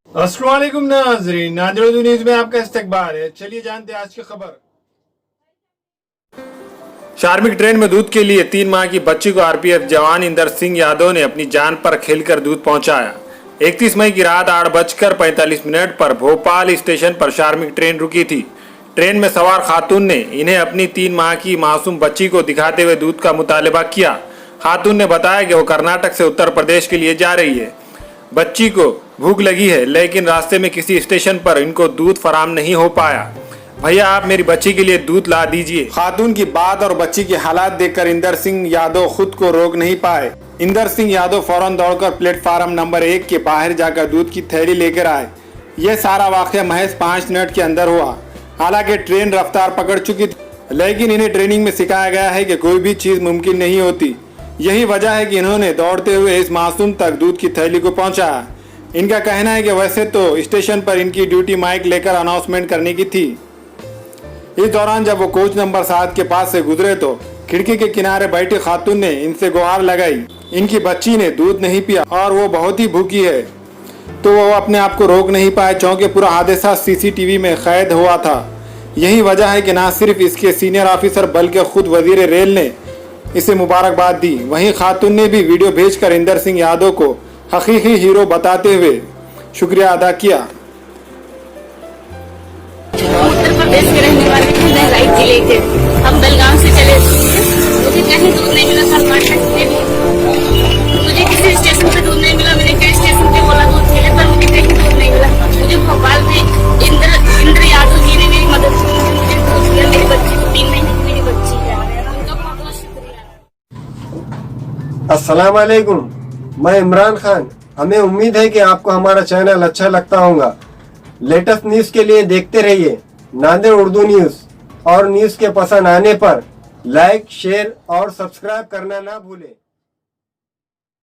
अस्सलाम वालेकुम नाज़रीन, नादिर न्यूज़ में आपका इस्तकबाल है। चलिए जानते हैं आज की खबर। श्रमिक ट्रेन में दूध के लिए 3 माह की बच्ची को आरपीएफ जवान इंदर सिंह यादव ने अपनी जान पर खेलकर दूध पहुंचाया। 31 मई की रात 8:45 पर भोपाल स्टेशन पर श्रमिक ट्रेन रुकी थी। ट्रेन में सवार खातून ने इन्हें अपनी 3 माह की मासूम बच्ची को दिखाते हुए दूध का मुतालबा किया। खातून ने बताया कि वो कर्नाटक से उत्तर प्रदेश के लिए जा रही है। बच्ची को भूख लगी है, लेकिन रास्ते में किसी स्टेशन पर इनको दूध फराम नहीं हो पाया। भैया आप मेरी बच्ची के लिए दूध ला दीजिए। खातून की बात और बच्ची के हालात देखकर इंदर सिंह यादव खुद को रोक नहीं पाए। इंदर सिंह यादव फौरन दौड़कर प्लेटफार्म नंबर 1 के बाहर जाकर दूध की थैली लेकर आए। यह सारा वाकया महज 5 मिनट के अंदर हुआ। हालांकि ट्रेन रफ्तार पकड़ चुकी थी, लेकिन इन्हें ट्रेनिंग में सिखाया गया है कि कोई भी चीज मुमकिन नहीं होती। यही वजह है कि इन्होंने दौड़ते हुए इस मासूम तक दूध की थैली को पहुंचाया। इनका कहना है कि वैसे तो स्टेशन पर इनकी ड्यूटी माइक लेकर अनाउंसमेंट करने की थी। इस दौरान जब वो कोच नंबर 7 के पास से गुजरे तो खिड़की के किनारे बैठी खातून ने इनसे गुहार लगाई। इनकी बच्ची ने दूध नहीं पिया और वो बहुत ही भूखी है, तो वो अपने आप को रोक नहीं पाए। चूंकि पूरा हादसा सीसीटीवी में कैद हुआ था। यही वजह है कि न सिर्फ इसके सीनियर ऑफिसर बल्कि खुद वजीर रेल ने इसे मुबारकबाद दी। वहीं खातून ने भी वीडियो भेजकर इंदर सिंह यादव को हकीकी हीरो बताते हुए शुक्रिया अदा किया। उत्तर प्रदेश के रहने वाले हैं, बहराइच जिले के। हम बेलगाम से चले थे, मुझे कहीं दूध नहीं मिला। कर्नाटक में भी मुझे किसी स्टेशन पे दूध नहीं मिला। मैंने कई स्टेशन पे बोला दूध के लिए, पर मुझे कहीं दूध नहीं मिला। मुझे भोपाल में इंद्र यादव जी ने मेरी मदद की, मुझे दूध दिया। मेरी बच्ची को 3 महीने की मेरी बच्ची है, उनका बहुत बहुत शुक्रिया। अस्सलाम वालेकुम, मैं इमरान खान। हमें उम्मीद है कि आपको हमारा चैनल अच्छा लगता होगा। लेटेस्ट न्यूज़ के लिए देखते रहिए नादिर उर्दू न्यूज़, और न्यूज़ के पसंद आने पर लाइक, शेयर और सब्सक्राइब करना ना भूलें।